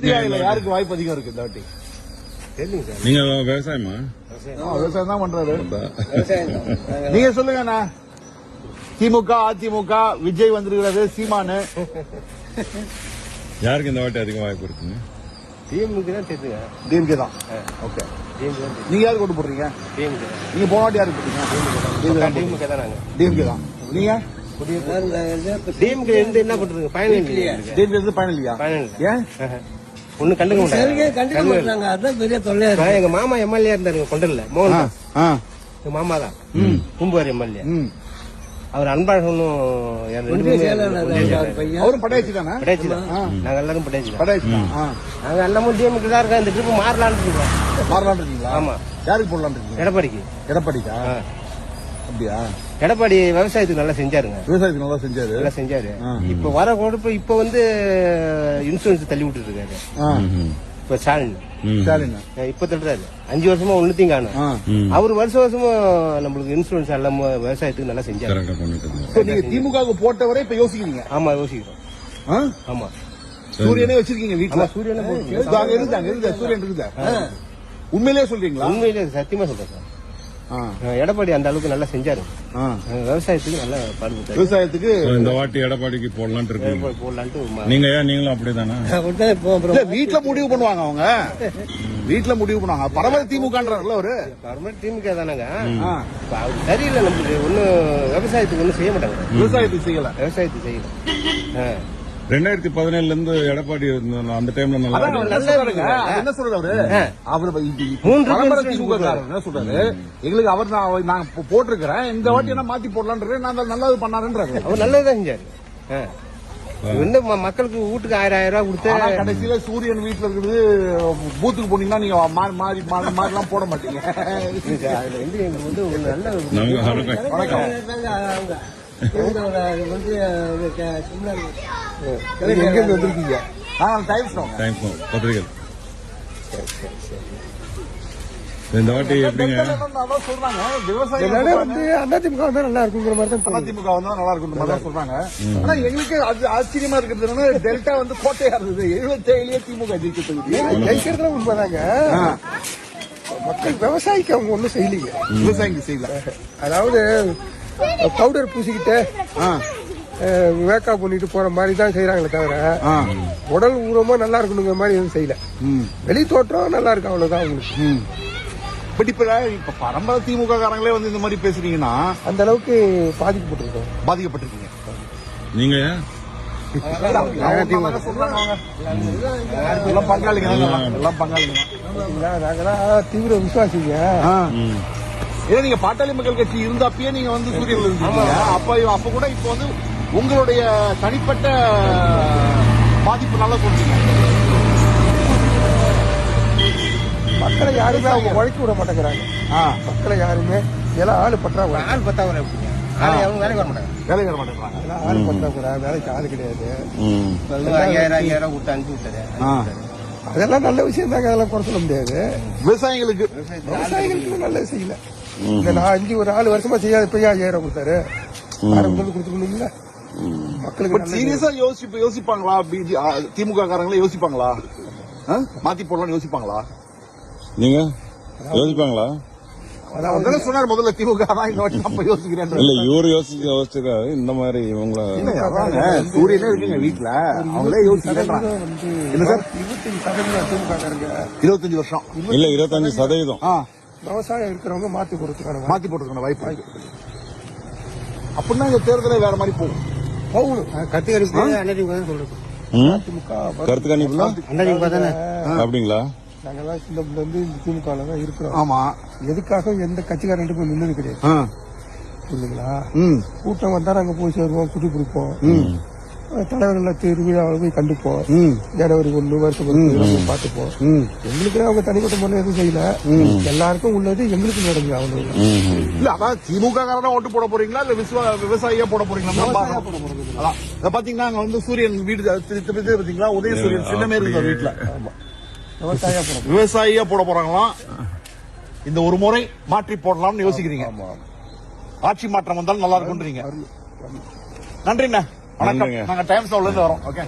யாருக்கு வாய்ப்பு அதிகம் இருக்கு இந்த வாட்டி? நீங்க விவசாயமா? விவசாயம் தான் பண்றாரு. நீங்க சொல்லுங்க. திமுக, அதிமுக, விஜய் வந்திருக்கிறாரு, சீமானு. யாருக்கு இந்த வாட்டி அதிகம் வாய்ப்பு இருக்குங்க? டிஎம்கே தான் தெரியுங்க. டிஎம்கே தான். ஓகே. நீங்க யாருக்கு ஓட்டு போடுறீங்க? டிஎம்கே. நீங்க போன வாட்டி யாருக்கு போட்டீங்க? டிஎம்கே தான். நாங்க டிஎம்கே தான். நீங்க டிஎம்கே இருந்து என்ன பண்றீங்க? பயணம் இல்லையா? டிஎம்கே இருந்து பயணம் இல்லையா? ஏன் ஒண்ணு கண்டுக்க மாட்டாங்க. அதான் பெரிய தொல்லையா. எங்க மாமா எம்எல்ஏ இருந்தாரு கொண்டல மோகன். எங்க மாமா தான் பூம்புவார் எம்எல்ஏ. அவர் அன்பாளனும் அவரும் படையாச்சு தானே? படையாச்சு தான். நாங்க எல்லாரும் படையாச்சு. நாங்க எல்லாமும் டிஎம்கே தான் இருக்கோம். இந்த ட்ரிப் மாறலான்னு இருக்கோம். மாறலான்னு இருக்கீங்களா? ஆமா. யாருக்கு போடலான்னு இருக்கீங்க? எடப்பாடிக்கு. எடப்பாடிக்கா? அப்படியா? எடப்பாடி விவசாயத்துக்கு நல்லா செஞ்சாருங்க. விவசாயத்துக்கு நல்லா செஞ்சாரு. இப்ப வர கொடுப்பு இப்ப வந்து இன்சூரன்ஸ் தள்ளி விட்டுட்டு இருக்காரு. இப்ப ஸ்டாலின் இப்ப தள்ளுறாரு. 5 வருஷமா ஒண்ணுத்தையும் காணும். அவரு வருஷமா நம்மளுக்கு இன்சூரன்ஸ் எல்லாம் விவசாயத்துக்கு நல்லா செஞ்சாரு. நீங்க திமுக போட்டவரை இப்ப யோசிக்கிறீங்க? ஆமா யோசிக்கிறோம். ஆமா. சூரியனே வச்சிருக்கீங்க வீட்டுல? சூரியனே சூரியன் இருக்குதா? உண்மையிலேயே சொல்றீங்களா? உண்மையிலேயே சத்தியமா சொல்றேன் சார். எடப்பாடி அந்த அளவுக்கு நல்லா செஞ்சாரு. விவசாயத்துக்கு நல்லா பாடுபட்டாரு. விவசாயத்துக்கு இந்த வாட்டி எடப்பாடிக்கு போடலான்ட்டு இருக்கு. போடலான்ட்டு நீங்களும் அப்படிதானா? வீட்டுல முடிவு பண்ணுவாங்க. அவங்க வீட்டுல முடிவு பண்ணுவாங்க. பரவாயில்ல திமுகன்றாருல அவரு. பரவாயில்ல திமுக தானங்க. அவரு சரியில்லை. நம்மளுக்கு ஒன்னும் விவசாயத்துக்கு ஒன்னும் செய்ய மாட்டாங்க. விவசாயத்துக்கு செய்யல. 2017 இருந்து எடப்பாடி அந்த டைம்ல என்ன சொல்றாரு அவரு? என்ன சொல்றாரு? எங்களுக்கு அவர் நான் போட்டிருக்கிறேன், இந்த வாட்டி என்ன மாத்தி போடலான்னு நான் நல்லது பண்ணாருன்றாரு. அவர் நல்லதுதான் செஞ்சாரு. மக்களுக்கு வீட்டுக்கு 1000 ரூபாய் கொடுத்து கடைசியில சூரியன் வீட்டுல இருக்கிறது பூத்துக்கு போனீங்கன்னா நீங்க மாறி எல்லாம் போட மாட்டீங்க. எங்களுக்கு வந்து நல்ல வணக்கம். எங்க வந்திருக்கீங்க? பத்திரிகை. இந்த வாட்டி எப்படிங்க சொல்றாங்க? விவசாயம் வந்து அதிமுக வந்தா நல்லா இருக்குங்கிற மாதிரி தான். அதிமுக வந்தா நல்லா இருக்கும் மாதிரி தான் சொல்றாங்க. ஆனா எங்களுக்கு அது ஆச்சரியமா இருக்கிறது டெல்டா வந்து கோட்டையா இருந்தது. 77 திமுக ஜெயிக்கிறதுல உண்மைதாங்க. மக்கள் விவசாயிக்கு அவங்க ஒன்னும் செய்யலீங்க. விவசாயிக்கு செய்யல. அதாவது பவுடர் பூசிக்கிட்டு மேக்கப் பண்ணிட்டு போற மாதிரி தான் செய்யறாங்களே தவிர உடல் ஊரமா நல்லா இருக்கணுங்கிற மாதிரி எதுவும் செய்யல. வெளி தோற்றம் நல்லா இருக்கு, அவ்வளவுதான் அவங்களுக்கு. பட் இப்ப பரம்பரை திமுக காரங்களே வந்து இந்த மாதிரி பேசுறீங்கன்னா அந்த அளவுக்கு பாதிக்கப்பட்டிருக்கீங்க. நீங்க பங்காளிங்க நாங்கெல்லாம் தீவிர விசுவாசிங்க. ஏன்னா நீங்க பாட்டாளி மக்கள் கட்சி இருந்தப்பயே நீங்க வந்து சூரியன் இருந்தீங்க. அப்ப கூட இப்ப வந்து உங்களுடைய தனிப்பட்ட பாதிப்பு நல்லா சொல்றீங்க. மக்களை யாருமே அவங்க உழைக்க விட மாட்டேங்கிறாங்க. மக்களை யாருமே எல்லாம் ஆளு பற்றாக்குறை. ஆள் பத்தாக்குறை வேலைக்கு வர மாட்டாங்க. வேலைக்கு வர மாட்டேங்கிறாங்க. ஆள் பற்றாக்குறை, வேலைக்கு ஆள் கிடையாது. 5000 விட்டு அனுப்பி விட்டாரு. அதெல்லாம் நல்ல விஷயம் தாங்க. அதெல்லாம் குறை சொல்ல முடியாது. விவசாயிகளுக்கு நல்ல விஷயம் இல்ல. நான் ஒரு 4 வருஷமா செய்யாத போய் 5000 கொடுத்தாரு. கொடுத்துக்கணுங்களா? மக்களுக்கு சீரியஸா யோசிப்பாங்களா? திமுக காரங்களே யோசிப்பாங்களா? மாத்தி போடலாம் யோசிப்பாங்களா? நீங்க யோசிப்பாங்களா? அதான் சொன்னார் முதல்ல திமுக தான் இந்த வாட்டி நம்ம யோசிக்கிறேன். இல்ல இவரு யோசிச்சிருக்காரு. இந்த மாதிரி இவங்கள சூரியனே இருக்குங்க வீட்டுல, அவங்களே யோசிக்கிறாங்க. இல்ல சார் 25% திமுக காரங்க 25 வருஷம் இல்ல 25% விவசாயம் இருக்கிறவங்க மாத்தி போடுறதுக்கான வாய்ப்பு இருக்கு. அப்படின்னா இந்த தேர்தலே வேற மாதிரி போகணும். கருத்து சொல்றது கருத்து கணிப்பு தானே அப்படிங்களா? நாங்கெல்லாம் சின்ன வந்து இந்த திமுக தான் இருக்கிறோம். ஆமா. எதுக்காக எந்த கட்சிக்காரன் போய் நின்னது கிடையாது இல்லைங்களா? கூட்டம் வந்தா நாங்க போய் சேருவோம், குட்டி பிடிப்போம். தலைவர்கள் திருவிழாவில் போய் கண்டுப்போம். ஜனவரி 1 வருஷம் பார்த்துப்போம். எங்களுக்கு அவங்க தனிப்பட்ட முறையில் எதுவும் செய்யல. எல்லாருக்கும் உள்ளது எங்களுக்கு நடந்து அவங்க இல்ல. அதான் திமுக காரனா ஓட்டு போட போறீங்களா இல்ல விவசாயியா போட போறீங்களா? பாத்தீங்கன்னா அங்க வந்து சூரியன் வீடு பாத்தீங்களா? உதயசூரியன் சின்னமே இருக்கு வீட்டுல. விவசாயியா போட போறாங்களாம். இந்த ஒரு முறை மாற்றி போடலாம்னு யோசிக்கிறீங்க. ஆட்சி மாற்றம் வந்தாலும் நல்லா இருக்கும்ன்றீங்க. நன்றிண்ணா. வணக்கம். நாங்க டைம்ஸ் இருந்து வரோம். ஓகே.